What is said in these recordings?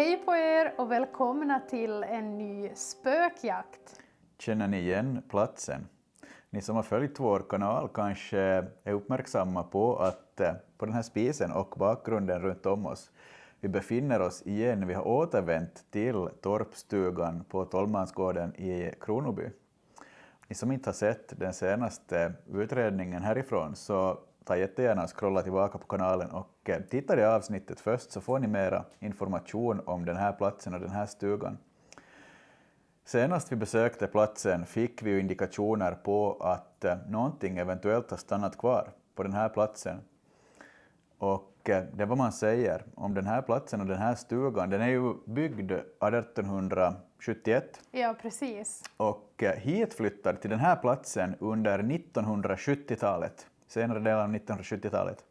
Hej på er och välkomna till en ny spökjakt. Känner ni igen platsen? Ni som har följt vår kanal kanske är uppmärksamma på att på den här spisen och bakgrunden runt om oss, vi befinner oss igen, vi har återvänt till torpstugan på Tollmansgården i Kronoby. Ni som inte har sett den senaste utredningen härifrån så ta jättegärna och scrolla tillbaka på kanalen och titta i avsnittet först så får ni mera information om den här platsen och den här stugan. Senast vi besökte platsen fick vi ju indikationer på att någonting eventuellt har stannat kvar på den här platsen. Och det vad man säger om den här platsen och den här stugan, den är ju byggd 1871. Ja, precis. Och hit flyttade till den här platsen under 1970-talet, senare delen av 1970-talet.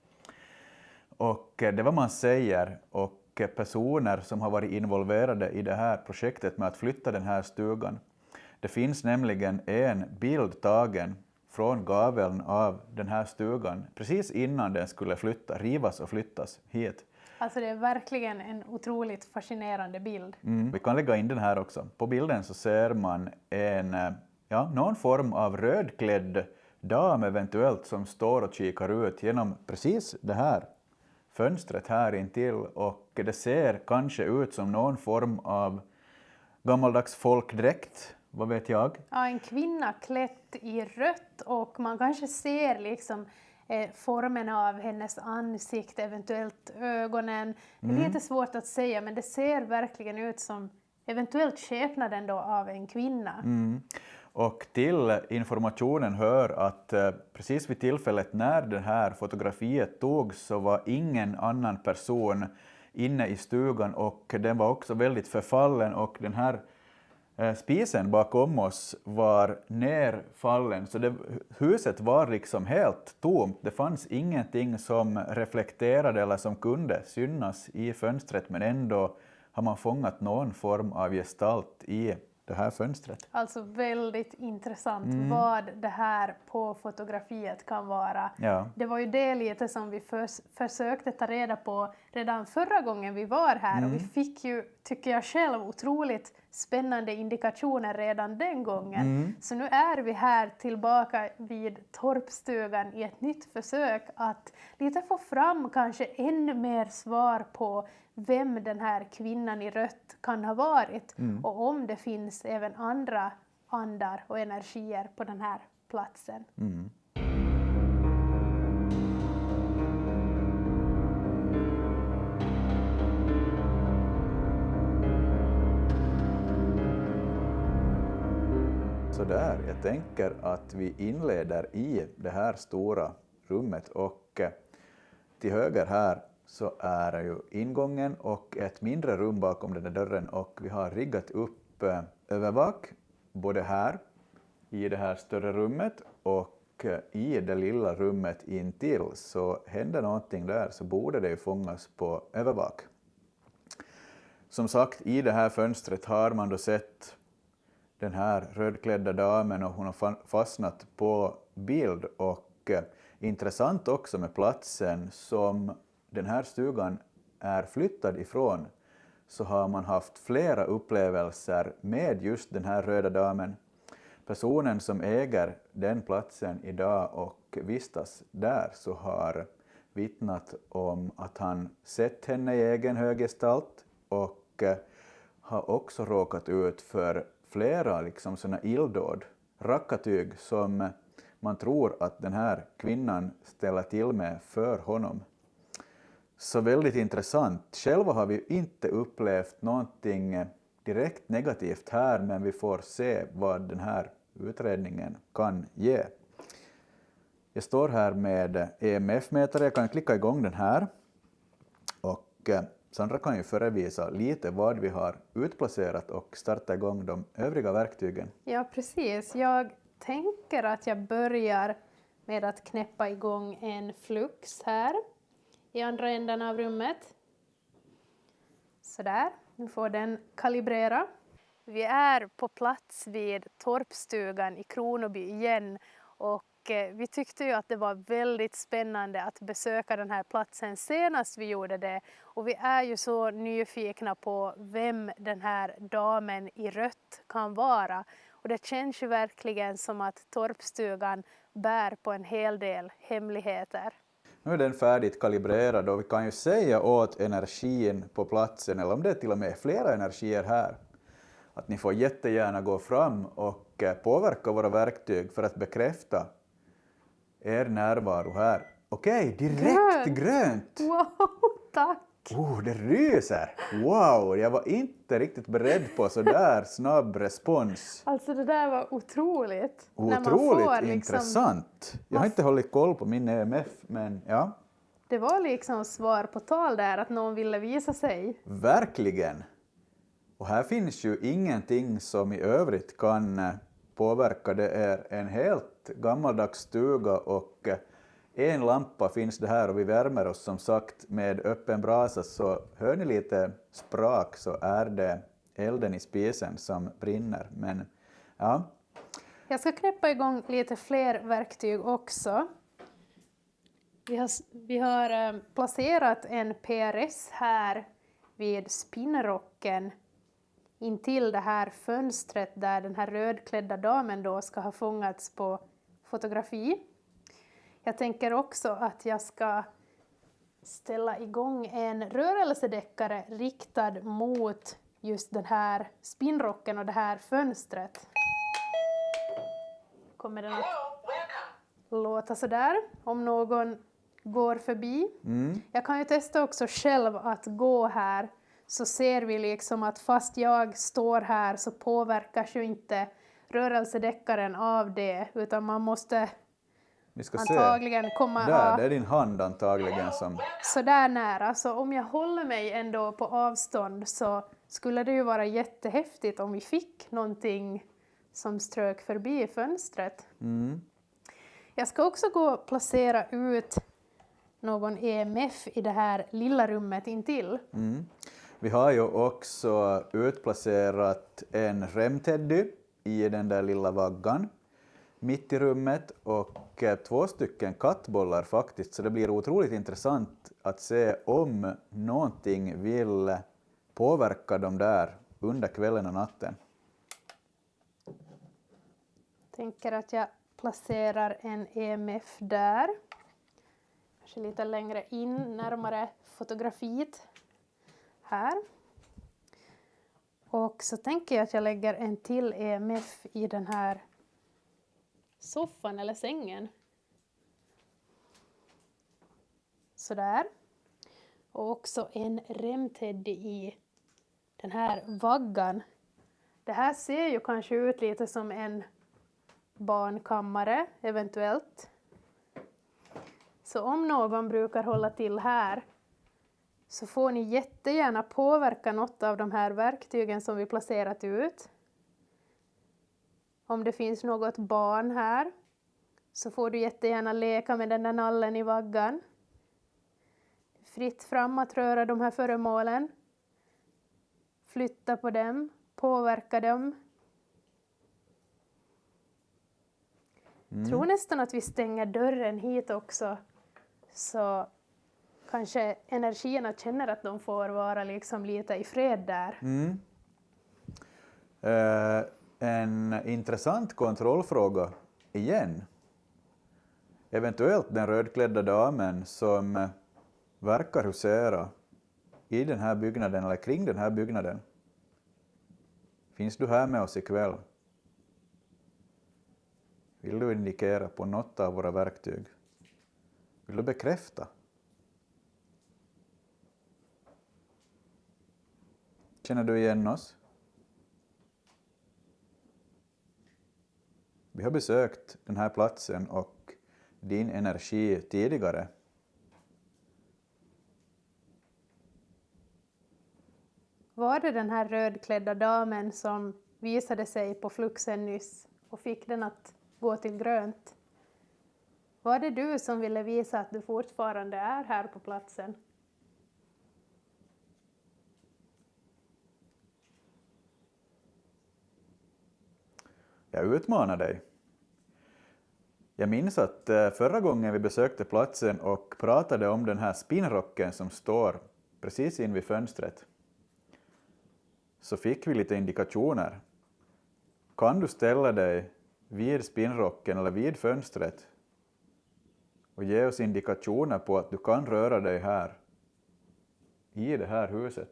Och det vad man säger och personer som har varit involverade i det här projektet med att flytta den här stugan. Det finns nämligen en bild tagen från gaveln av den här stugan precis innan den skulle rivas och flyttas hit. Alltså det är verkligen en otroligt fascinerande bild. Vi kan lägga in den här också. På bilden så ser man någon form av rödklädd dam eventuellt som står och kikar ut genom precis det här fönstret här intill, och det ser kanske ut som någon form av gammaldags folkdräkt, vad vet jag? Ja, en kvinna klätt i rött och man kanske ser liksom formen av hennes ansikte, eventuellt ögonen. Det är lite svårt att säga, men det ser verkligen ut som eventuellt skepnaden då av en kvinna. Och till informationen hör att precis vid tillfället när det här fotografiet togs så var ingen annan person inne i stugan, och den var också väldigt förfallen, och den här spisen bakom oss var nerfallen, så huset var liksom helt tomt. Det fanns ingenting som reflekterade eller som kunde synas i fönstret, men ändå har man fångat någon form av gestalt i det här fönstret. Alltså väldigt intressant vad det här på fotografiet kan vara. Ja. Det var ju det lite som vi försökte ta reda på redan förra gången vi var här. Och vi fick ju, tycker jag själv, otroligt spännande indikationer redan den gången. Så nu är vi här tillbaka vid torpstugan i ett nytt försök att lite få fram kanske ännu mer svar på vem den här kvinnan i rött kan ha varit och om det finns även andra andar och energier på den här platsen. Så där, jag tänker att vi inleder i det här stora rummet, och till höger här så är det ju ingången och ett mindre rum bakom den där dörren, och vi har riggat upp övervak både här i det här större rummet och i det lilla rummet intill. Så händer någonting där så borde det ju fångas på övervak. Som sagt, i det här fönstret har man då sett den här rödklädda damen, och hon har fastnat på bild. Och intressant också med platsen som den här stugan är flyttad ifrån, så har man haft flera upplevelser med just den här röda damen. Personen som äger den platsen idag och vistas där så har vittnat om att han sett henne i egen höggestalt, och har också råkat ut för flera liksom såna illdåd, rackartyg som man tror att den här kvinnan ställer till med för honom. Så väldigt intressant. Själva har vi inte upplevt någonting direkt negativt här, men vi får se vad den här utredningen kan ge. Jag står här med EMF-mätare, jag kan klicka igång den här. Och Sandra kan ju förevisa lite vad vi har utplacerat och starta igång de övriga verktygen. Ja, precis. Jag tänker att jag börjar med att knäppa igång en flux här i andra änden av rummet. Sådär, nu får den kalibrera. Vi är på plats vid torpstugan i Kronoby igen, och vi tyckte ju att det var väldigt spännande att besöka den här platsen senast vi gjorde det. Och vi är ju så nyfikna på vem den här damen i rött kan vara. Och det känns ju verkligen som att torpstugan bär på en hel del hemligheter. Nu är den färdigt kalibrerad och vi kan ju säga åt energin på platsen, eller om det är till och med flera energier här, att ni får jättegärna gå fram och påverka våra verktyg för att bekräfta er närvaro här. Okej, direkt grönt! Wow, tack! Det ryser! Wow, jag var inte riktigt beredd på så där snabb respons. Alltså det där var otroligt. Otroligt intressant. Jag har inte hållit koll på min EMF, men ja. Det var liksom svar på tal där, att någon ville visa sig. Verkligen. Och här finns ju ingenting som i övrigt kan påverka. Det är en helt gammaldags stuga och en lampa finns det här och vi värmer oss som sagt med öppen brasa, så hör ni lite sprak så är det elden i spisen som brinner. Men ja. Jag ska knäppa igång lite fler verktyg också. Vi har placerat en PRS här vid spinnrocken intill det här fönstret där den här rödklädda damen då ska ha fångats på fotografi. Jag tänker också att jag ska ställa igång en rörelsedeckare riktad mot just den här spinnrocken och det här fönstret. Kommer den att låta sådär om någon går förbi. Jag kan ju testa också själv att gå här, så ser vi liksom att fast jag står här så påverkas ju inte rörelsedeckaren av det, utan man måste antagligen komma där, det är din hand antagligen som... Så där nära, så om jag håller mig ändå på avstånd så skulle det ju vara jättehäftigt om vi fick någonting som strök förbi fönstret. Jag ska också gå och placera ut någon EMF i det här lilla rummet intill. Vi har ju också utplacerat en remteddy i den där lilla vaggan mitt i rummet och 2 stycken kattbollar faktiskt, så det blir otroligt intressant att se om någonting vill påverka dem där under kvällen och natten. Tänker att jag placerar en EMF där. Kanske lite längre in, närmare fotografiet. Här. Och så tänker jag att jag lägger en till EMF i den här soffan eller sängen. Sådär. Och också en remteddy i den här vaggan. Det här ser ju kanske ut lite som en barnkammare eventuellt. Så om någon brukar hålla till här så får ni jättegärna påverka något av de här verktygen som vi placerat ut. Om det finns något barn här så får du jättegärna leka med den där nallen i vaggan. Fritt fram att röra de här föremålen. Flytta på dem, påverka dem. Tror nästan att vi stänger dörren hit också, så kanske energierna känner att de får vara liksom lite i fred där. En intressant kontrollfråga igen. Eventuellt den rödklädda damen som verkar husera i den här byggnaden eller kring den här byggnaden. Finns du här med oss ikväll? Vill du indikera på något av våra verktyg? Vill du bekräfta? Känner du igen oss? Vi har besökt den här platsen och din energi tidigare. Var det den här rödklädda damen som visade sig på fluxen nyss och fick den att gå till grönt? Var det du som ville visa att du fortfarande är här på platsen? Jag utmanar dig. Jag minns att förra gången vi besökte platsen och pratade om den här spinnrocken som står precis invid fönstret, så fick vi lite indikationer. Kan du ställa dig vid spinnrocken eller vid fönstret och ge oss indikationer på att du kan röra dig här, i det här huset?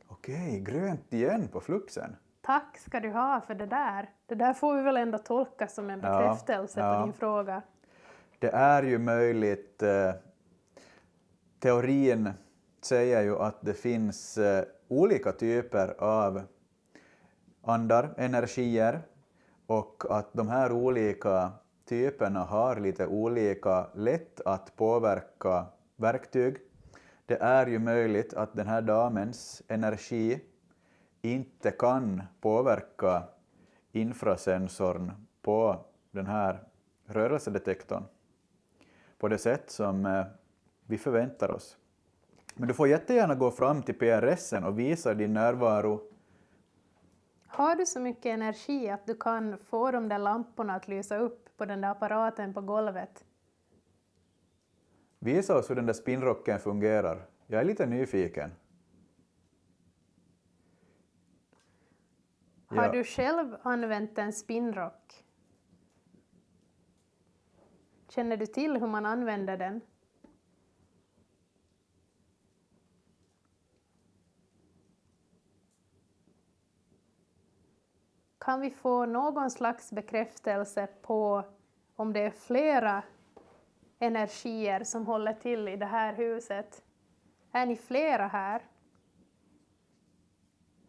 Okej, grönt igen på fluxen. Tack ska du ha för det där. Det där får vi väl ändå tolka som en bekräftelse på din fråga. Det är ju möjligt. Teorin säger ju att det finns olika typer av andar, energier, och att de här olika typerna har lite olika lätt att påverka verktyg. Det är ju möjligt att den här damens energi inte kan påverka infrasensorn på den här rörelsedetektorn på det sätt som vi förväntar oss. Men du får jättegärna gå fram till PRS:en och visa din närvaro. Har du så mycket energi att du kan få de där lamporna att lysa upp på den där apparaten på golvet? Visa oss hur den där spinnrocken fungerar. Jag är lite nyfiken. Har du själv använt en spinnrock? Känner du till hur man använder den? Kan vi få någon slags bekräftelse på om det är flera energier som håller till i det här huset? Är ni flera här?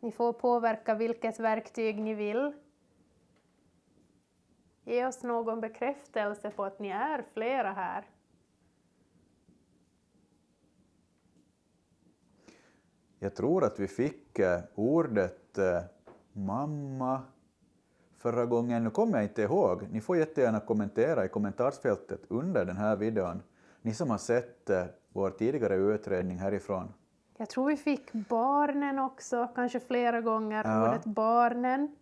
Ni får påverka vilket verktyg ni vill. Ge oss någon bekräftelse på att ni är flera här. Jag tror att vi fick ordet mamma förra gången. Nu kommer jag inte ihåg. Ni får jättegärna kommentera i kommentarsfältet under den här videon. Ni som har sett vår tidigare utredning härifrån. Jag tror vi fick barnen också, kanske flera gånger, ordet barnen.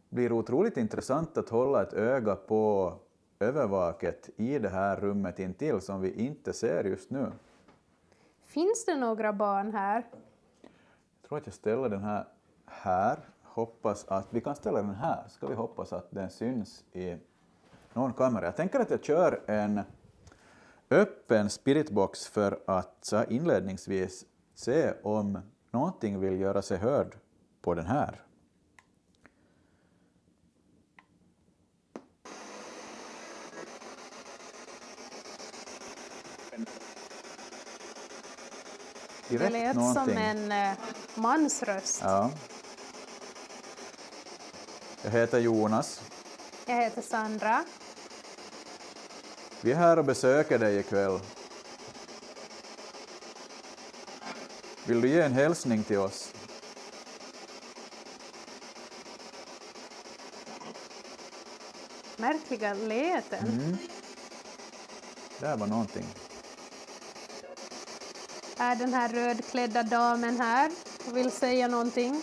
Det blir otroligt intressant att hålla ett öga på övervaket i det här rummet intill som vi inte ser just nu. Finns det några barn här? Jag tror att jag ställer den här. Hoppas att vi kan ställa den här. Ska vi hoppas att den syns i någon kamera. Jag tänker att jag kör en öppen spiritbox för att så inledningsvis se om någonting vill göra sig hörd på den här. Det lät som en mansröst. Ja. Jag heter Jonas. Jag heter Sandra. Vi är här och besöker dig ikväll. Vill du ge en hälsning till oss? Märkliga läten. Där var någonting. Är den här rödklädda damen här och vill säga någonting?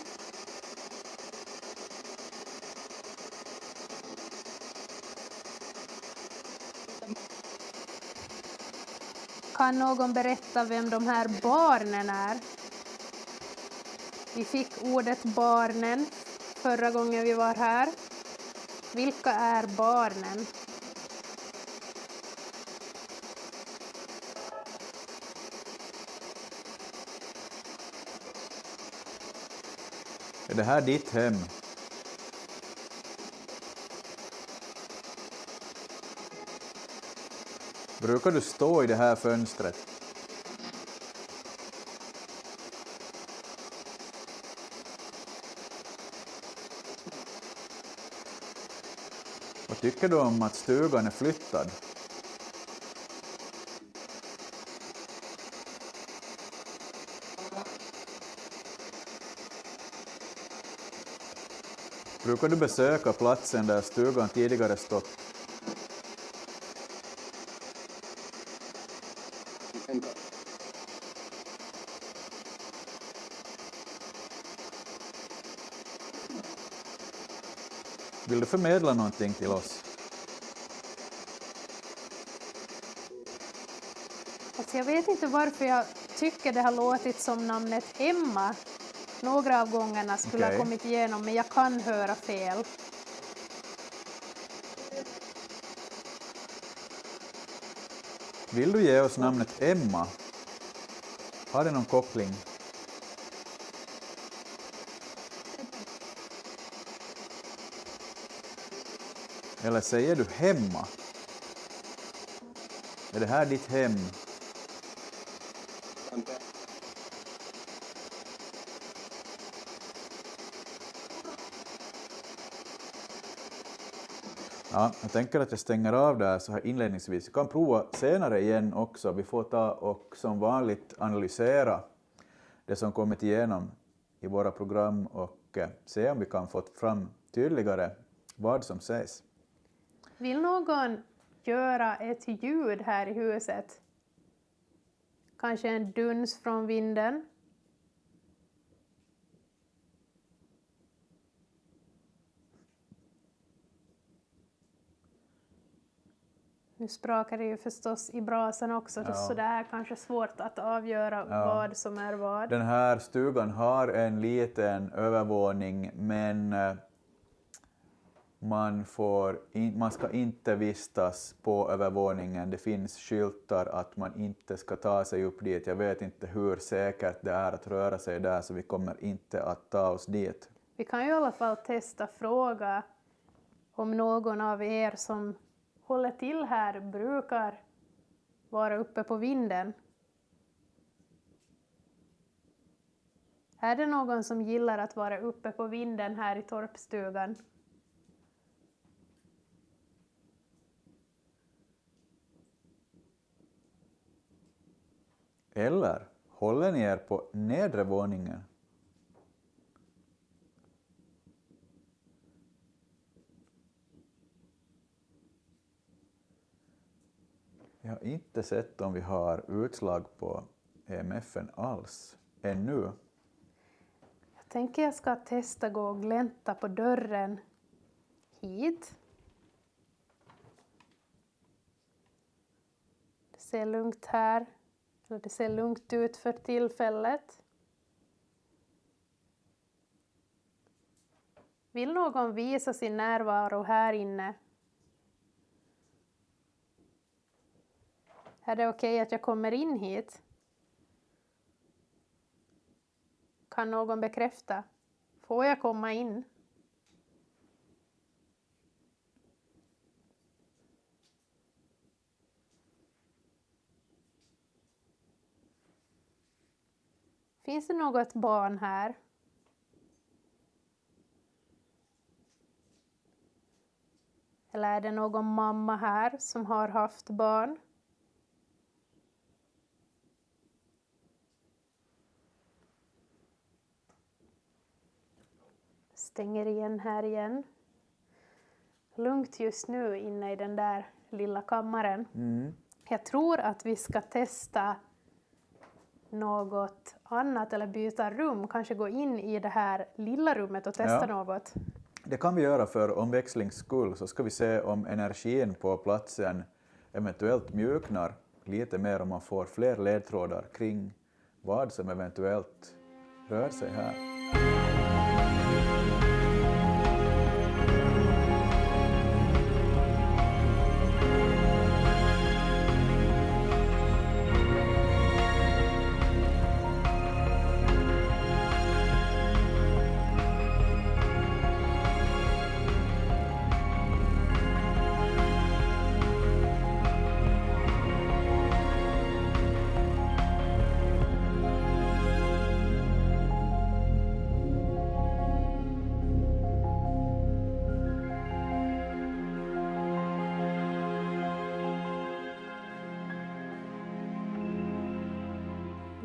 Kan någon berätta vem de här barnen är? Vi fick ordet barnen förra gången vi var här. Vilka är barnen? Är det här ditt hem? Brukar du stå i det här fönstret? Vad tycker du om att stugan är flyttad? Brukar du besöka platsen där stugan tidigare stått? Vill du förmedla någonting till oss? Alltså jag vet inte varför jag tycker det har låtit som namnet Emma. Några av gångerna skulle ha kommit igenom, men jag kan höra fel. Vill du ge oss namnet Emma? Har det någon koppling? Eller säger du hemma? Är det här ditt hem? Ja, jag tänker att jag stänger av där så här inledningsvis. Jag kan prova senare igen också. Vi får ta och som vanligt analysera det som kommit igenom i våra program och se om vi kan få fram tydligare vad som sägs. Vill någon göra ett ljud här i huset? Kanske en duns från vinden? Nu sprakar det ju förstås i brasan också, så det är kanske svårt att avgöra vad som är vad. Den här stugan har en liten övervåning, men man ska inte vistas på övervåningen. Det finns skyltar att man inte ska ta sig upp dit. Jag vet inte hur säkert det är att röra sig där, så vi kommer inte att ta oss dit. Vi kan ju i alla fall testa fråga om någon av er som håller till här brukar vara uppe på vinden. Är det någon som gillar att vara uppe på vinden här i torpstugan? Eller håller ni er på nedre våningen? Jag har inte sett om vi har utslag på EMF:en alls ännu. Jag tänker jag ska testa gå och glänta på dörren hit. Det ser lugnt här. Eller det ser lugnt ut för tillfället. Vill någon visa sin närvaro här inne? Är det okej att jag kommer in hit? Kan någon bekräfta? Får jag komma in? Finns det något barn här? Eller är det någon mamma här som har haft barn? Stänger igen här igen. Lugnt just nu inne i den där lilla kammaren. Jag tror att vi ska testa något annat eller byta rum. Kanske gå in i det här lilla rummet och testa något. Det kan vi göra för omväxlings skull, så ska vi se om energin på platsen eventuellt mjuknar lite mer om man får fler ledtrådar kring vad som eventuellt rör sig här.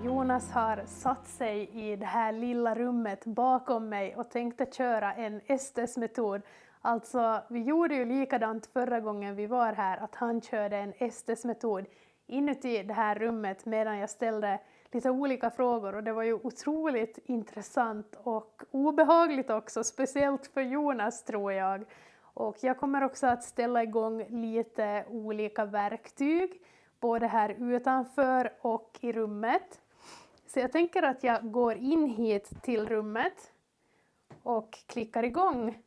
Jonas har satt sig i det här lilla rummet bakom mig och tänkte köra en Estes-metod. Alltså, vi gjorde ju likadant förra gången vi var här, att han körde en Estes-metod inuti det här rummet medan jag ställde lite olika frågor och det var ju otroligt intressant och obehagligt också, speciellt för Jonas tror jag. Och jag kommer också att ställa igång lite olika verktyg, både här utanför och i rummet. Så jag tänker att jag går in hit till rummet och klickar igång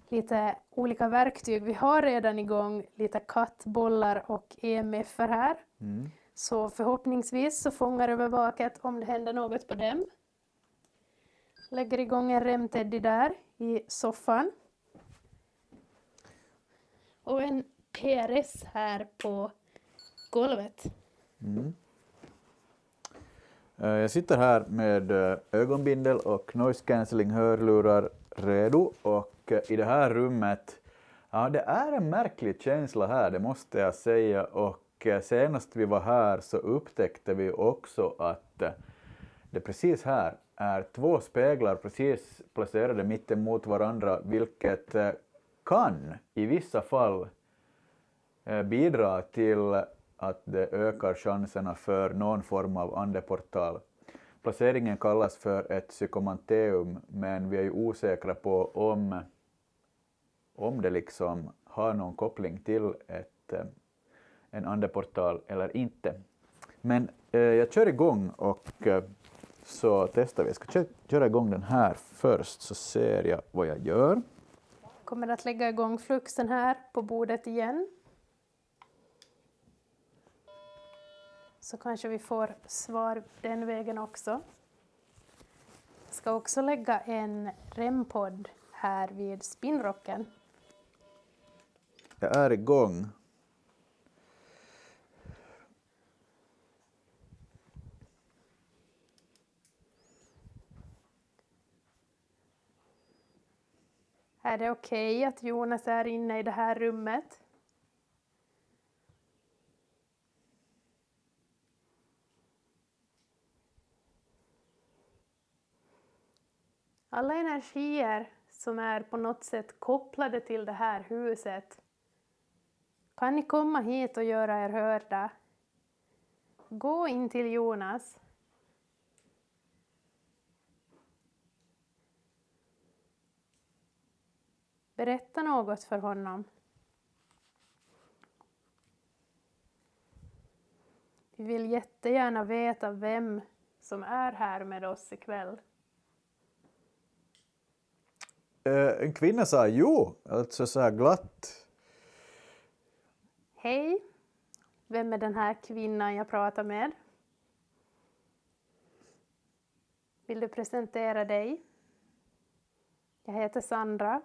lite olika verktyg. Vi har redan igång lite kattbollar och EMF här. Så förhoppningsvis så fångar övervaket om det händer något på dem. Lägger igång en remteddy där i soffan. Och en PRS här på golvet. Jag sitter här med ögonbindel och noise cancelling hörlurar redo, och i det här rummet, ja, det är en märklig känsla här, det måste jag säga, och senast vi var här så upptäckte vi också att det precis här är 2 speglar precis placerade mitt emot varandra, vilket kan i vissa fall bidra till att det ökar chanserna för någon form av andeportal. Placeringen kallas för ett psykomanteum, men vi är ju osäkra på om det liksom har någon koppling till en andeportal eller inte. Men jag kör igång och så testar vi. Jag ska köra igång den här först så ser jag vad jag gör. Kommer att lägga igång fluxen här på bordet igen. Så kanske vi får svar den vägen också. Jag ska också lägga en REM-podd här vid spinnrocken. Jag är igång. Är det okej att Jonas är inne i det här rummet? Alla energier som är på något sätt kopplade till det här huset, kan ni komma hit och göra er hörda? Gå in till Jonas. Berätta något för honom. Vi vill jättegärna veta vem som är här med oss ikväll. En kvinna sa jo, alltså så här glatt. Hej, vem är den här kvinnan jag pratar med? Vill du presentera dig? Jag heter Sandra.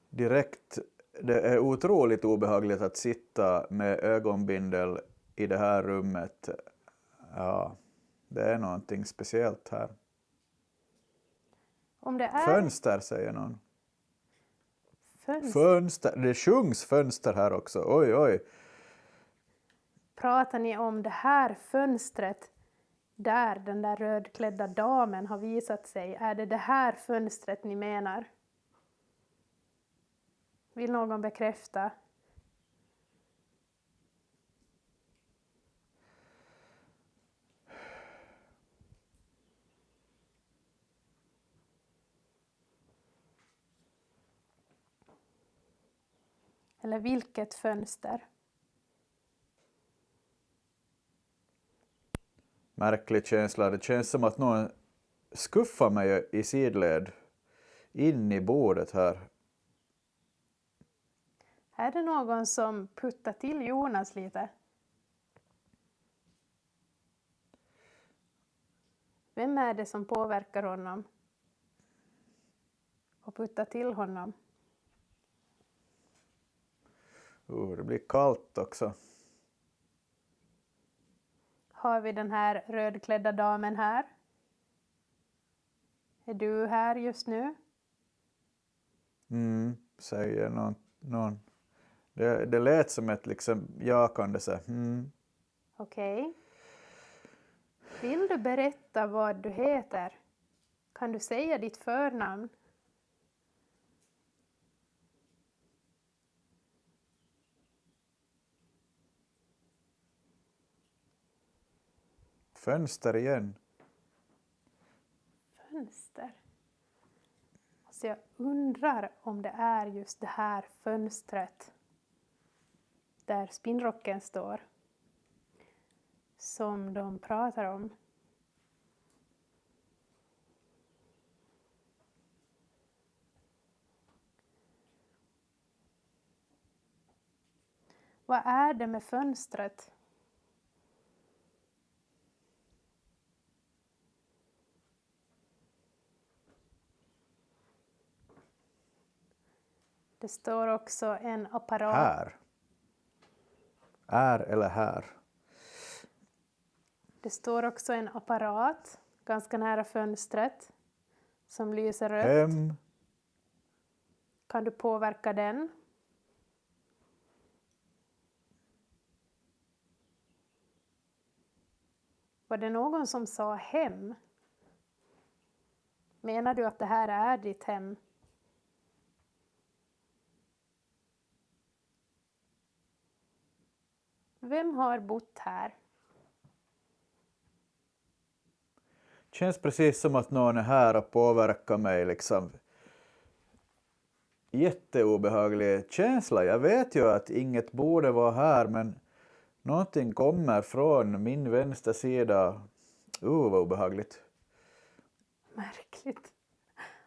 Direkt, det är otroligt obehagligt att sitta med ögonbindel i det här rummet. Ja, det är någonting speciellt här. Om det är Fönster säger någon. fönster. Fönster, det sjungs fönster här också. Oj, oj. Pratar ni om det här fönstret där den där rödklädda damen har visat sig? Är det här fönstret ni menar? Vill någon bekräfta? Eller vilket fönster? Märklig känsla. Det känns som att någon skuffar mig i sidled in i bordet här. Är det någon som puttar till Jonas lite? Vem är det som påverkar honom? Och puttar till honom? Det blir kallt också. Har vi den här rödklädda damen här? Är du här just nu? Säger någon. Det lät som ett liksom jakande så. Okej. Vill du berätta vad du heter? Kan du säga ditt förnamn? Fönster igen. Fönster. Så jag undrar om det är just det här fönstret där spinnrocken står som de pratar om. Vad är det med fönstret? Det står också en apparat. Här. Är eller här. Det står också en apparat ganska nära fönstret som lyser rött. Kan du påverka den? Var det någon som sa hem? Menar du att det här är ditt hem? Vem har bott här? Känns precis som att någon är här och påverkar mig liksom. Jätteobehaglig känsla. Jag vet ju att inget borde vara här, men någonting kommer från min vänstra sida. Vad obehagligt. Märkligt.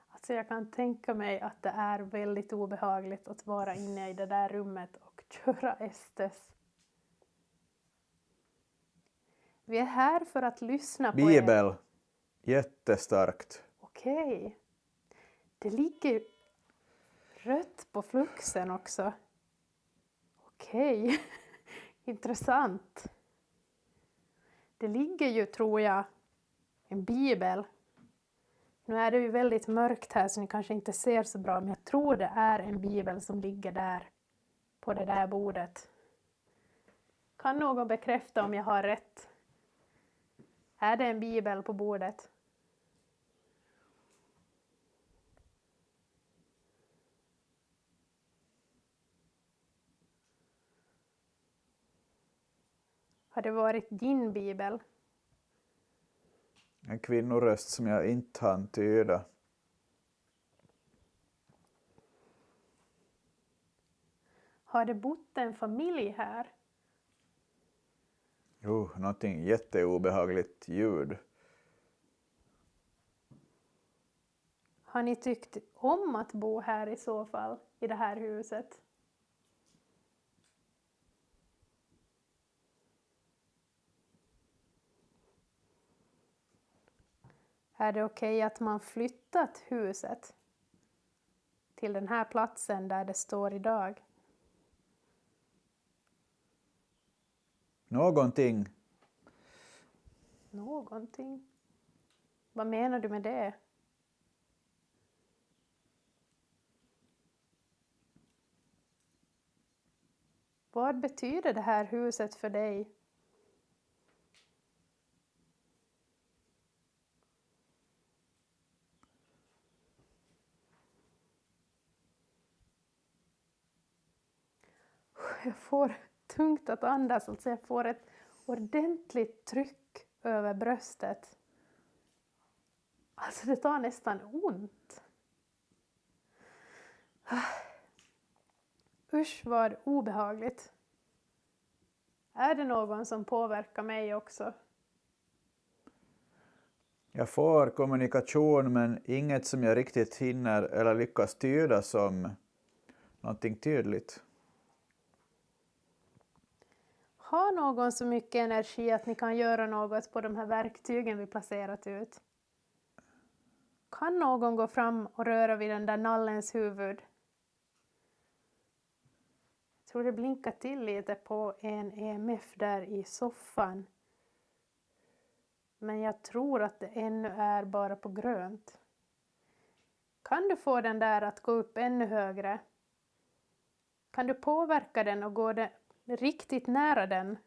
Alltså jag kan tänka mig att det är väldigt obehagligt att vara inne i det där rummet och köra Estes. Vi är här för att lyssna på Bibel. Jättestarkt. Okej. Det ligger rött på fluxen också. Okej. Intressant. Det ligger ju, tror jag, en bibel. Nu är det ju väldigt mörkt här så ni kanske inte ser så bra, men jag tror det är en bibel som ligger där på det där bordet. Kan någon bekräfta om jag har rätt? Är det en bibel på bordet? Har det varit din bibel? En kvinnoröst som jag inte hann tyda. Har det bott en familj här? Någonting jätteobehagligt ljud. Har ni tyckt om att bo här i så fall, i det här huset? Är det okej att man flyttat huset till den här platsen där det står idag? Någonting. Någonting? Vad menar du med det? Vad betyder det här huset för dig? Jag får tungt att andas, alltså jag får ett ordentligt tryck över bröstet. Alltså det tar nästan ont. Usch vad obehagligt. Är det någon som påverkar mig också? Jag får kommunikation men inget som jag riktigt hinner eller lyckas tyda som någonting tydligt. Har någon så mycket energi att ni kan göra något på de här verktygen vi placerat ut? Kan någon gå fram och röra vid den där nallens huvud? Jag tror det blinkar till lite på en EMF där i soffan. Men jag tror att det ännu är bara på grönt. Kan du få den där att gå upp ännu högre? Kan du påverka den och gå riktigt nära den?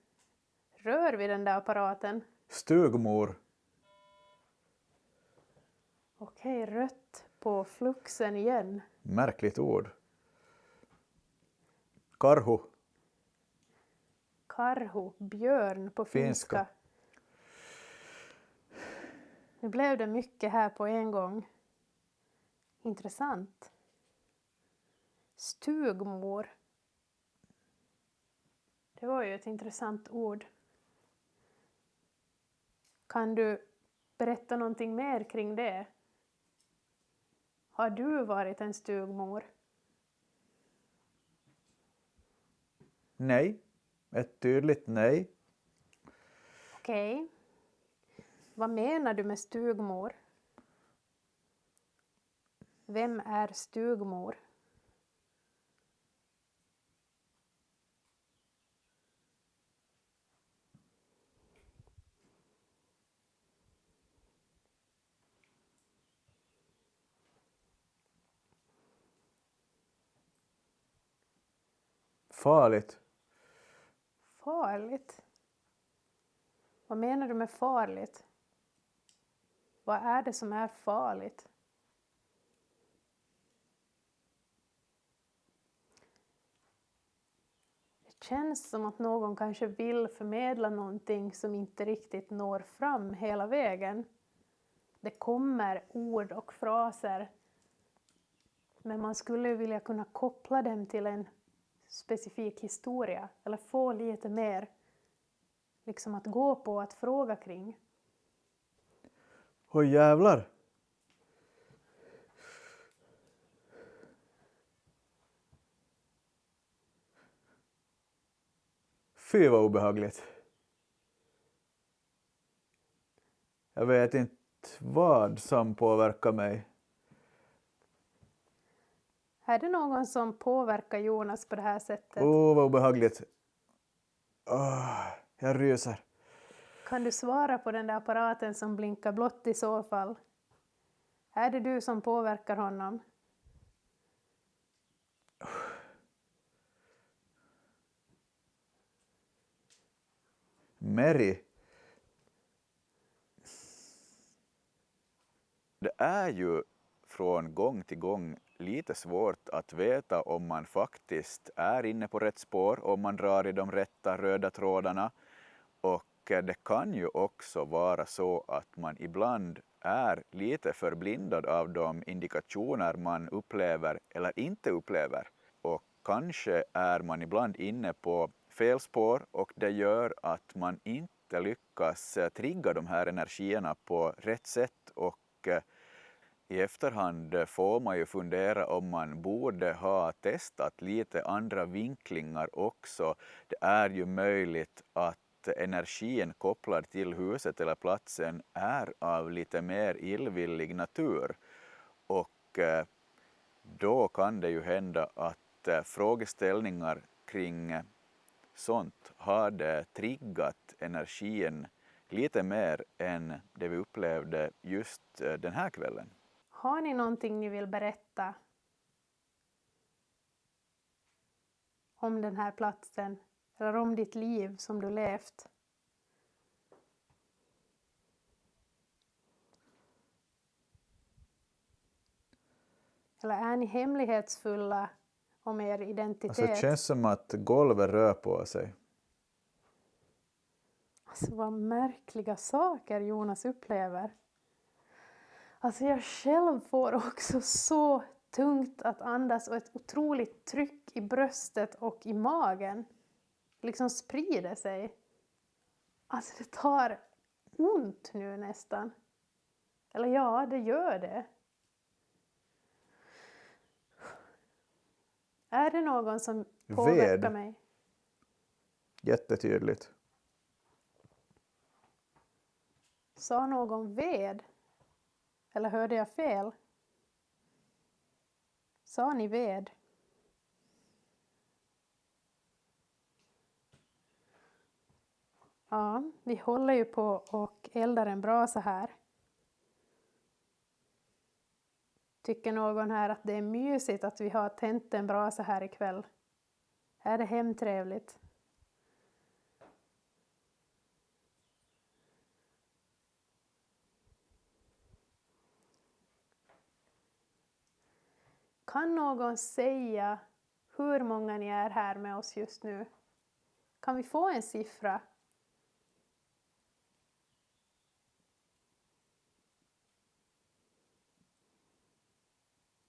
Rör vid den där apparaten. Stugmor. Okej, rött på fluxen igen. Märkligt ord. Karhu. Karhu, björn på finska. Nu blev det mycket här på en gång. Intressant. Stugmor. Det var ju ett intressant ord. Kan du berätta någonting mer kring det? Har du varit en stugmor? Nej. Ett tydligt nej. Okej. Vad menar du med stugmor? Vem är stugmor? Farligt. Farligt? Vad menar du med farligt? Vad är det som är farligt? Det känns som att någon kanske vill förmedla någonting som inte riktigt når fram hela vägen. Det kommer ord och fraser, men man skulle vilja kunna koppla dem till en specifik historia eller få lite mer liksom att gå på, att fråga kring. Oj jävlar. Fy vad obehagligt. Jag vet inte vad som påverkar mig. Är det någon som påverkar Jonas på det här sättet? Vad obehagligt. Jag ryser. Kan du svara på den där apparaten som blinkar blått i så fall? Är det du som påverkar honom? Mary. Det är ju från gång till gång lite svårt att veta om man faktiskt är inne på rätt spår, om man drar i de rätta röda trådarna. Och det kan ju också vara så att man ibland är lite förblindad av de indikationer man upplever eller inte upplever. Och kanske är man ibland inne på fel spår och det gör att man inte lyckas trigga de här energierna på rätt sätt. Och i efterhand får man ju fundera om man borde ha testat lite andra vinklingar också. Det är ju möjligt att energin kopplad till huset eller platsen är av lite mer illvillig natur. Och då kan det ju hända att frågeställningar kring sånt har det triggat energin lite mer än det vi upplevde just den här kvällen. Har ni någonting ni vill berätta om den här platsen eller om ditt liv som du levt? Eller är ni hemlighetsfulla om er identitet? Alltså det känns som att golvet rör på sig. Alltså vad märkliga saker Jonas upplever. Alltså jag själv får också så tungt att andas och ett otroligt tryck i bröstet och i magen. Liksom sprider sig. Alltså det tar ont nu nästan. Eller ja, det gör det. Är det någon som påverkar mig? Jättetydligt. Sa någon ved? Eller hörde jag fel? Sa ni ved? Ja, vi håller ju på och eldar en brasa här. Tycker någon här att det är mysigt att vi har tänt en brasa här ikväll? Är det hemtrevligt? Kan någon säga hur många ni är här med oss just nu? Kan vi få en siffra?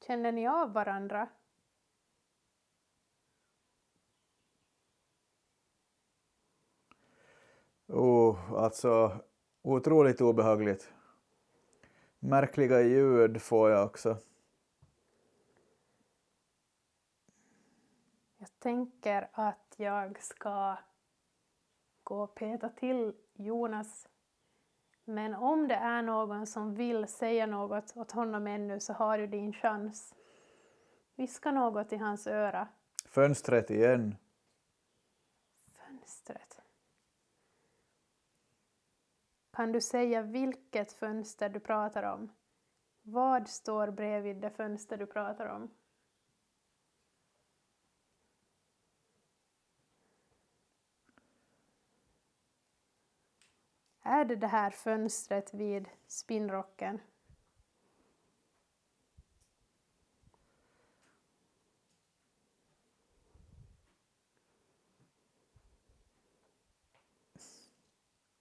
Känner ni av varandra? Alltså otroligt obehagligt. Märkliga ljud får jag också. Jag tänker att jag ska gå och peta till Jonas. Men om det är någon som vill säga något åt honom ännu så har du din chans. Viska något i hans öra. Fönstret igen. Fönstret. Kan du säga vilket fönster du pratar om? Vad står bredvid det fönster du pratar om? Är det här fönstret vid spinnrocken?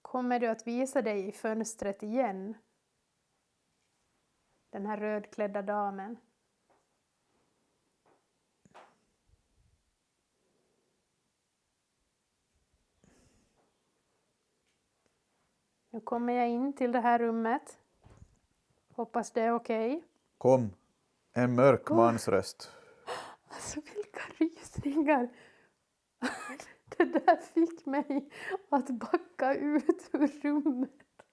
Kommer du att visa dig i fönstret igen? Den här rödklädda damen. Nu kommer jag in till det här rummet. Hoppas det är okej. Kom. En mörk mansröst. Alltså vilka rysningar. Det där fick mig att backa ut ur rummet.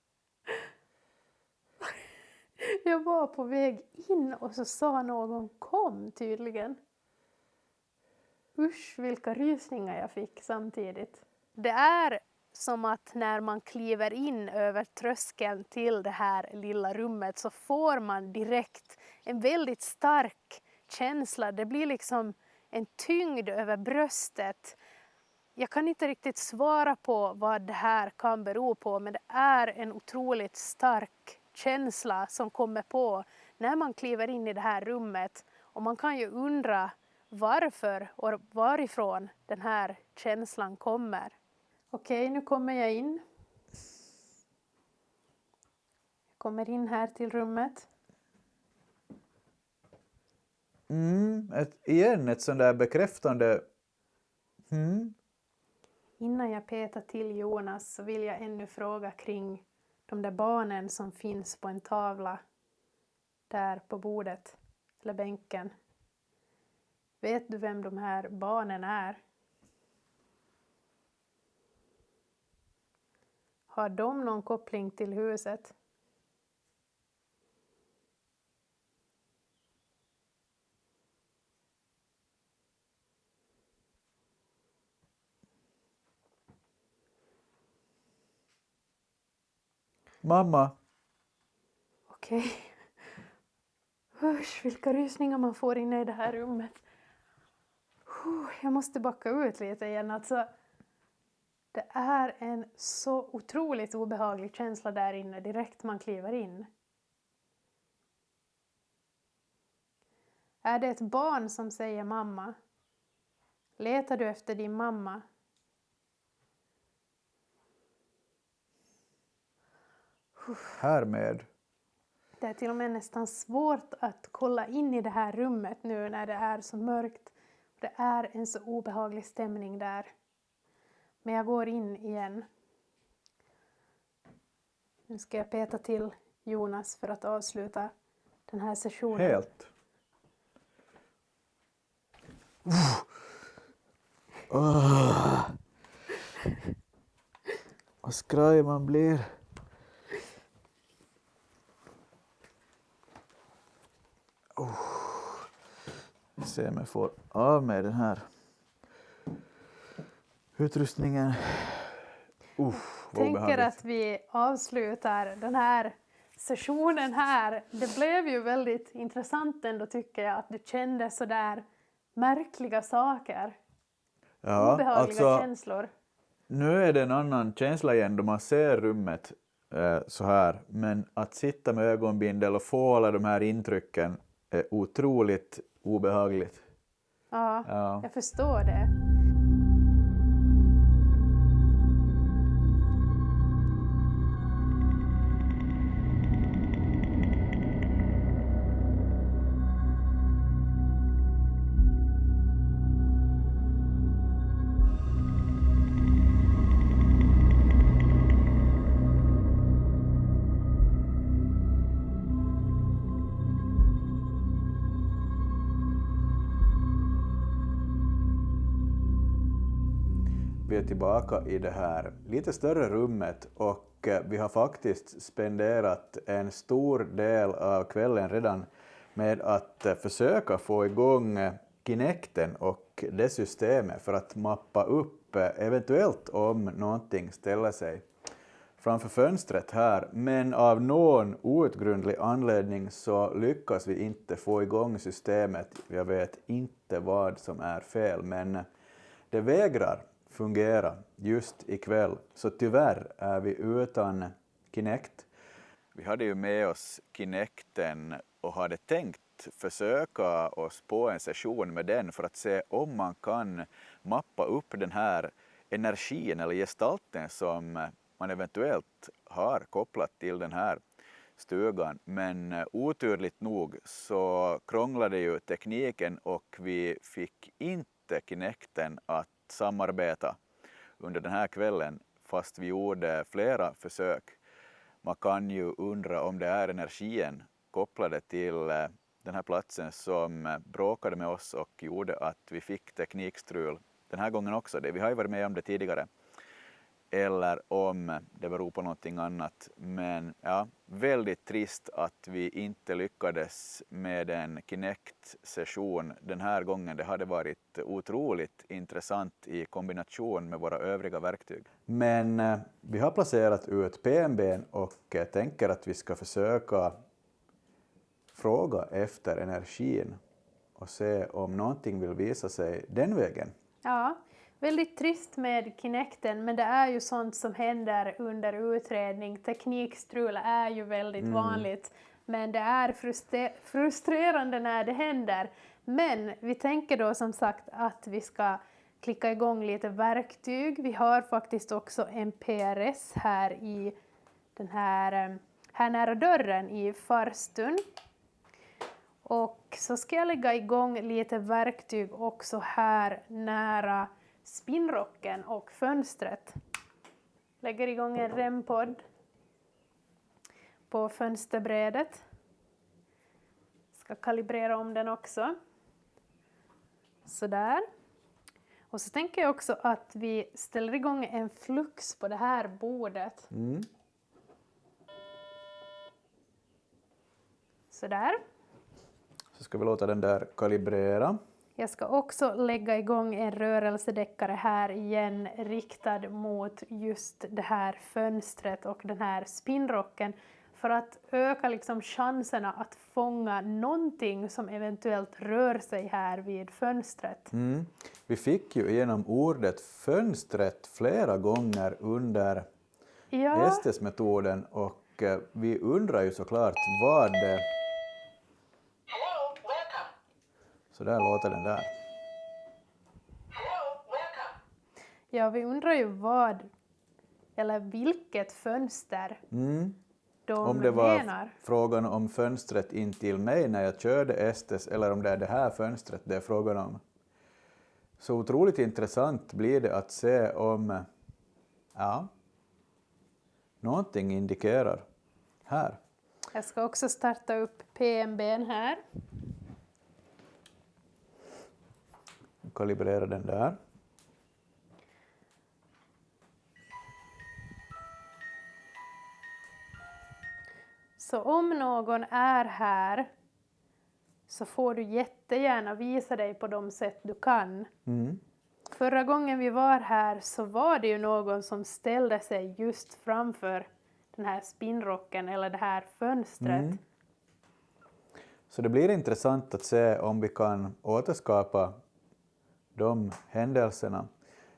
Jag var på väg in och så sa någon kom tydligen. Usch vilka rysningar jag fick samtidigt. Det är som att när man kliver in över tröskeln till det här lilla rummet så får man direkt en väldigt stark känsla. Det blir liksom en tyngd över bröstet. Jag kan inte riktigt svara på vad det här kan bero på, men det är en otroligt stark känsla som kommer på när man kliver in i det här rummet. Och man kan ju undra varför och varifrån den här känslan kommer. Okej, nu kommer jag in. Jag kommer in här till rummet. Ett sånt där bekräftande. Innan jag petar till Jonas så vill jag ännu fråga kring de där barnen som finns på en tavla där på bordet eller bänken. Vet du vem de här barnen är? Har de någon koppling till huset? Mamma. Okej. Usch, vilka rysningar man får inne i det här rummet. Jag måste backa ut lite igen. Alltså, det är en så otroligt obehaglig känsla där inne direkt man kliver in. Är det ett barn som säger mamma? Letar du efter din mamma? Härmed. Det är till och med nästan svårt att kolla in i det här rummet nu när det är så mörkt. Det är en så obehaglig stämning där. Men jag går in igen. Nu ska jag peta till Jonas för att avsluta den här sessionen. Helt. Vad skraj man blir. Se om jag får av med den här utrustningen. Vad tänker obehagligt. att vi avslutar den här sessionen här. Det blev ju väldigt intressant ändå tycker jag att det kändes så där märkliga saker. Ja, Obehagliga känslor. Nu är det en annan känsla igen då man ser rummet så här. Men att sitta med ögonbindel och få alla de här intrycken är otroligt obehagligt. Ja, Ja. jag förstår det. vi är tillbaka i det här lite större rummet och vi har faktiskt spenderat en stor del av kvällen redan med att försöka få igång Kinecten och det systemet för att mappa upp eventuellt om någonting ställer sig framför fönstret här, men av någon outgrundlig anledning så lyckas vi inte få igång systemet. Jag vet inte vad som är fel, men det vägrar fungera just ikväll. Så tyvärr är vi utan Kinect. Vi hade ju med oss Kinecten och hade tänkt försöka oss på en session med den för att se om man kan mappa upp den här energin eller gestalten som man eventuellt har kopplat till den här stugan. Men oturligt nog så krånglade ju tekniken och vi fick inte Kinecten att samarbeta under den här kvällen fast vi gjorde flera försök. Man kan ju undra om det är energin kopplade till den här platsen som bråkade med oss och gjorde att vi fick teknikstrul den här gången också. Vi har ju varit med om det tidigare. Eller om det beror på någonting annat. Men ja, väldigt trist att vi inte lyckades med en Kinect-session den här gången. Det hade varit otroligt intressant i kombination med våra övriga verktyg. Men vi har placerat ut PMB:n och tänker att vi ska försöka fråga efter energin och se om någonting vill visa sig den vägen. Ja, väldigt trist med Kinecten, men det är ju sånt som händer under utredning. Teknikstrul är ju väldigt vanligt, men det är frustrerande när det händer. Men vi tänker då som sagt att vi ska klicka igång lite verktyg. Vi har faktiskt också en PRS här i den här nära dörren i farstun. Och så ska jag lägga igång lite verktyg också här nära spinnrocken och fönstret. Lägger igång en rempodd på fönsterbrädet. Ska kalibrera om den också. Sådär. Och så tänker jag också att vi ställer igång en flux på det här bordet. Sådär. Så ska vi låta den där kalibrera. Jag ska också lägga igång en rörelsedeckare här igen riktad mot just det här fönstret och den här spinnrocken för att öka liksom chanserna att fånga någonting som eventuellt rör sig här vid fönstret. Vi fick ju igenom ordet fönstret flera gånger under Estes-metoden och vi undrar ju såklart vad det... Så där låter den där. Ja, vi undrar ju vad, eller vilket fönster de om det var menar. Frågan om fönstret in till mig när jag körde Estes eller om det är det här fönstret det är frågan om. Så otroligt intressant blir det att se om någonting indikerar här. Jag ska också starta upp PMB:n här. Kalibrera den där. Så om någon är här så får du jättegärna visa dig på de sätt du kan. Förra gången vi var här så var det ju någon som ställde sig just framför den här spinnrocken eller det här fönstret. Så det blir intressant att se om vi kan återskapa de händelserna.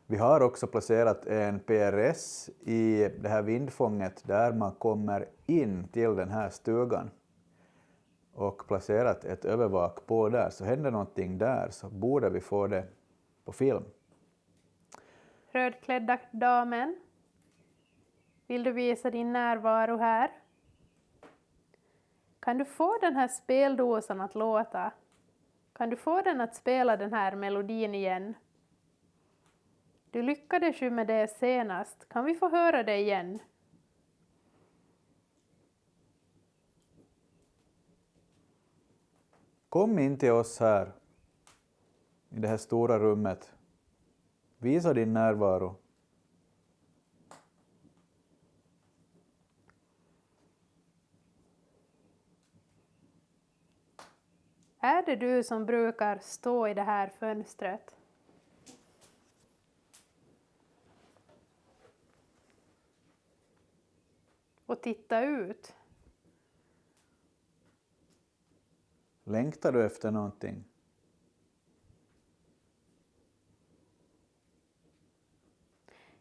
Vi har också placerat en PRS i det här vindfånget där man kommer in till den här stugan och placerat ett övervak på där. Så händer någonting där så borde vi få det på film. Rödklädda damen, vill du visa din närvaro här? Kan du få den här speldosan att låta? Kan du få den att spela den här melodin igen? Du lyckades ju med det senast. Kan vi få höra det igen? Kom in till oss här i det här stora rummet. Visa din närvaro. Är det du som brukar stå i det här fönstret? Och titta ut? Längtar du efter någonting?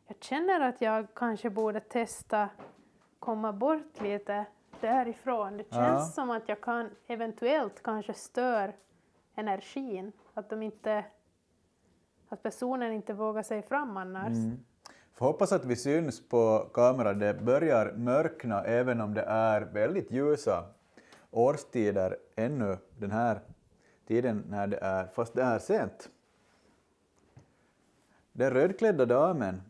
Jag känner att jag kanske borde testa komma bort lite därifrån. Det känns som att jag kan eventuellt kanske stör energin. Att personen inte vågar sig fram annars. Får hoppas att vi syns på kamera. Det börjar mörkna även om det är väldigt ljusa årstider ännu den här tiden när det är, fast det är sent. Den rödklädda damen.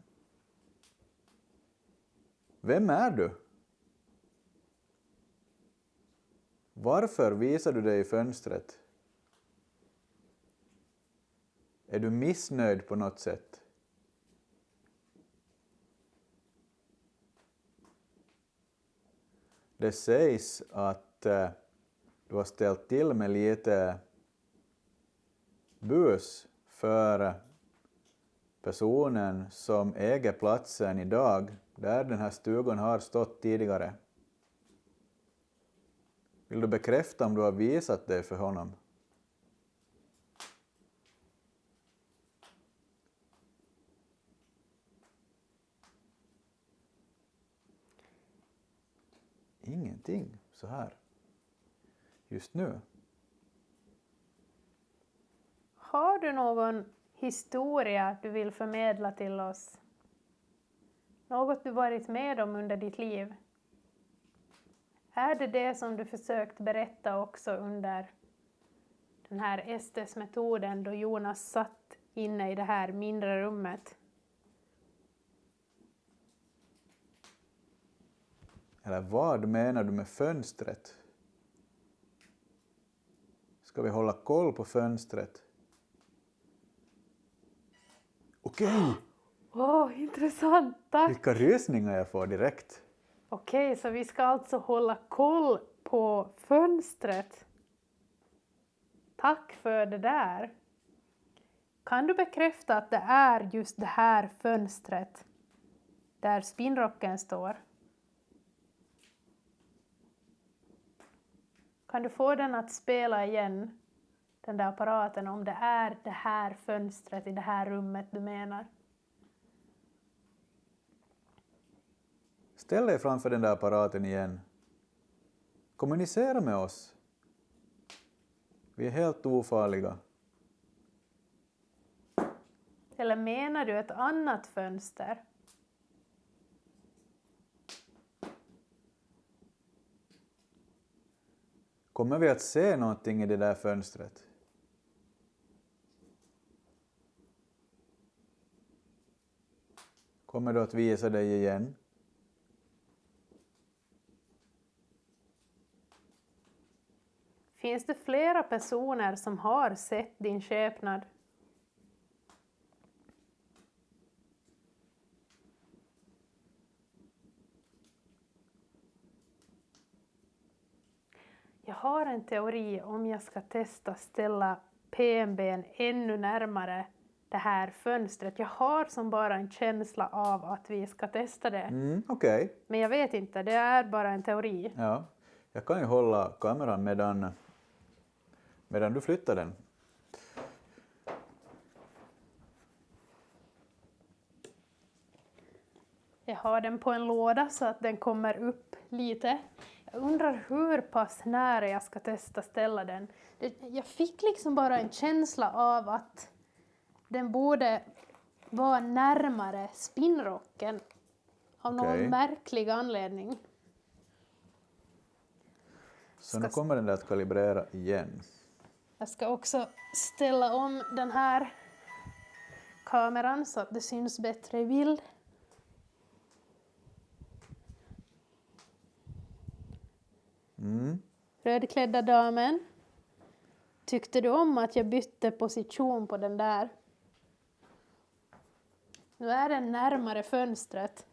Vem är du? Varför visar du dig i fönstret? Är du missnöjd på något sätt? Det sägs att du har ställt till med lite bus för personen som äger platsen idag där den här stugan har stått tidigare. Vill du bekräfta om du har visat dig för honom? Ingenting så här just nu. Har du någon historia du vill förmedla till oss? Något du varit med om under ditt liv? Är det som du försökt berätta också under den här Estes-metoden då Jonas satt inne i det här mindre rummet? Eller vad menar du med fönstret? Ska vi hålla koll på fönstret? Okej! Intressant, tack! Vilka rysningar jag får direkt. Okej, så vi ska alltså hålla koll på fönstret. Tack för det där. Kan du bekräfta att det är just det här fönstret där spinnrocken står? Kan du få den att spela igen, den där apparaten, om det är det här fönstret i det här rummet du menar? Ställ dig framför den där apparaten igen. Kommunicera med oss. Vi är helt ofarliga. Eller menar du ett annat fönster? Kommer vi att se någonting i det där fönstret? Kommer du att visa dig igen? Finns det flera personer som har sett din skepnad? Jag har en teori om jag ska testa ställa PMB:n ännu närmare det här fönstret. Jag har som bara en känsla av att vi ska testa det. Okej. Men jag vet inte, det är bara en teori. Ja, jag kan ju hålla kameran medan du flyttar den. Jag har den på en låda så att den kommer upp lite. Jag undrar hur pass nära jag ska testa ställa den. Jag fick liksom bara en känsla av att den borde vara närmare spinnrocken. Av någon märklig anledning. Så nu kommer den där att kalibrera igen. Jag ska också ställa om den här kameran så att det syns bättre i bild. Rödklädda damen. Tyckte du om att jag bytte position på den där? Nu är den närmare fönstret.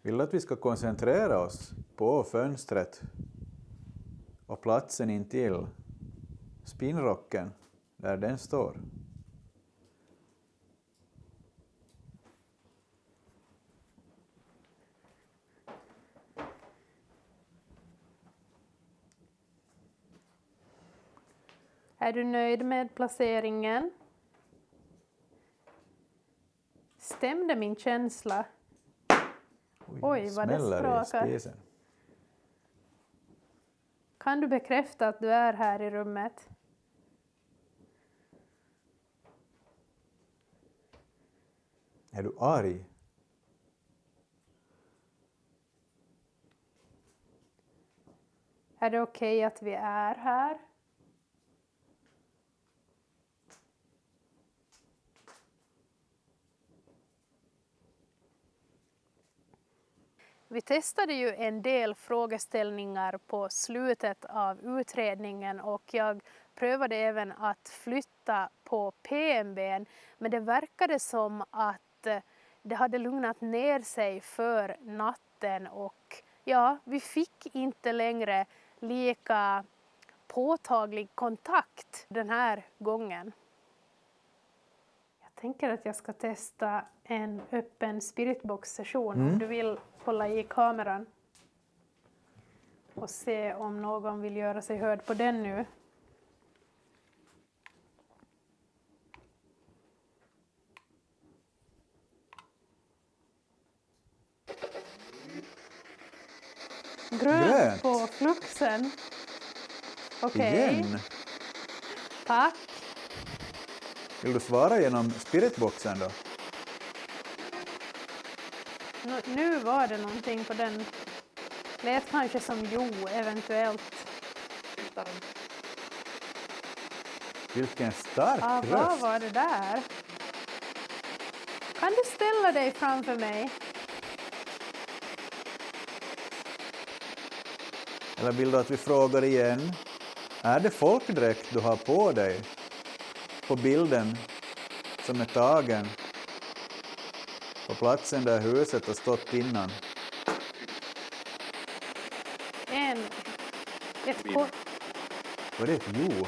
Vill du att vi ska koncentrera oss på fönstret? och platsen intill spinnrocken där den står. Är du nöjd med placeringen? Stämde min känsla? Oj, vad det smäller i sprakar. spisen. Kan du bekräfta att du är här i rummet? Är du arg? Är det okej att vi är här? Vi testade ju en del frågeställningar på slutet av utredningen och jag prövade även att flytta på PMB:n, men det verkade som att det hade lugnat ner sig för natten och ja, vi fick inte längre lika påtaglig kontakt den här gången. Jag tänker att jag ska testa en öppen spiritbox-session om du vill hålla i kameran och se om någon vill göra sig hörd på den nu. Grönt på fluxen. Okej. Igen? Tack. Vill du svara genom spiritboxen då? Nu var det någonting på den. Lät kanske som jo, eventuellt. Vilken stark Vad röst! var det där? Kan du ställa dig framför mig? Eller vill du att vi frågar igen? Är det folkdräkt du har på dig? På bilden som är tagen på platsen där huset har stått innan. Var det ett jo?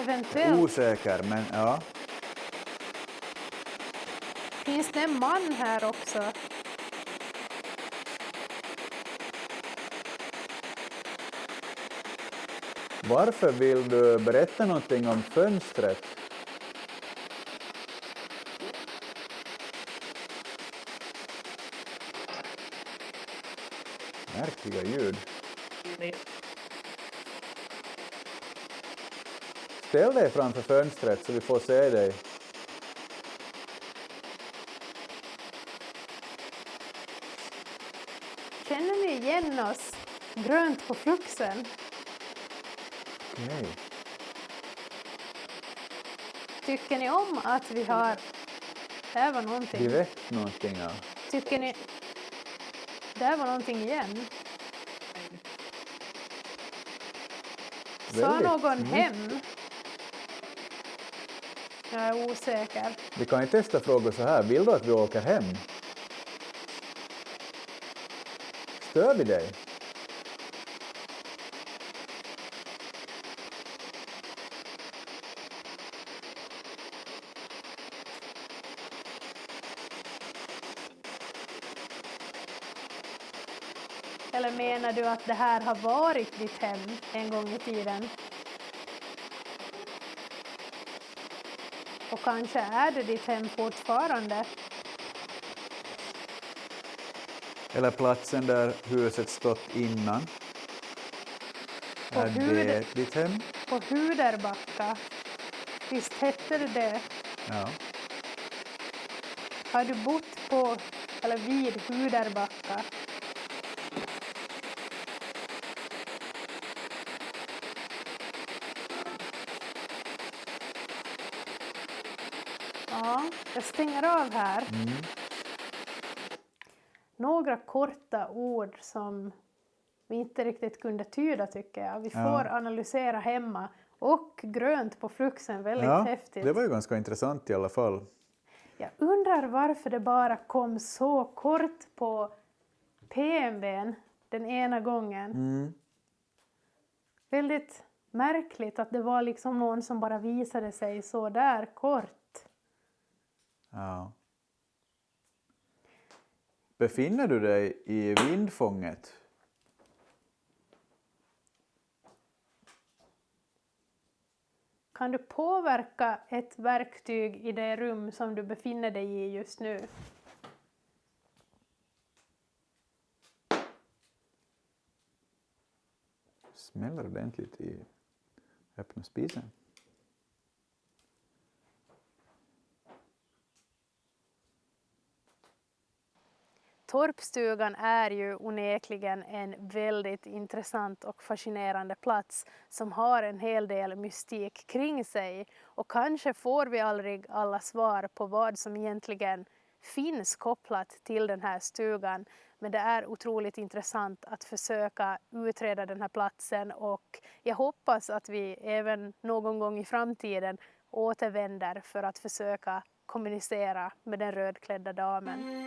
Eventuellt. Osäker, men ja. Finns det en man här också? Varför vill du berätta någonting om fönstret? Märkliga ljud. Ställ dig framför fönstret så vi får se dig. Känner ni igen oss? Grönt på fluxen. Nej. Tycker ni om att vi har... Det här var någonting. Direkt någonting, ja. Tycker ni... Det här var någonting igen. Sa Väldigt någon snyggt. hem? Jag är osäker. Vi kan ju testa frågor så här. Vill du att vi åker hem? Stör vi dig? Eller menar du att det här har varit ditt hem en gång i tiden? Och kanske är det ditt hem fortfarande? Eller platsen där huset stått innan? På Är det ditt hem? På Huderbacka. Visst hette det det? Ja. Har du bott på, eller vid Huderbacka? Ja, jag stänger av här. Några korta ord som vi inte riktigt kunde tyda tycker jag. Vi får analysera hemma. Och grönt på fluxen, väldigt häftigt. Det var ju ganska intressant i alla fall. Jag undrar varför det bara kom så kort på PMB:n den ena gången. Väldigt märkligt att det var liksom någon som bara visade sig så där kort. Ja. Befinner du dig i vindfånget? Kan du påverka ett verktyg i det rum som du befinner dig i just nu? Smäller ordentligt i öppna spisen. Torpstugan är ju onekligen en väldigt intressant och fascinerande plats som har en hel del mystik kring sig, och kanske får vi aldrig alla svar på vad som egentligen finns kopplat till den här stugan, men det är otroligt intressant att försöka utreda den här platsen, och jag hoppas att vi även någon gång i framtiden återvänder för att försöka kommunicera med den rödklädda damen.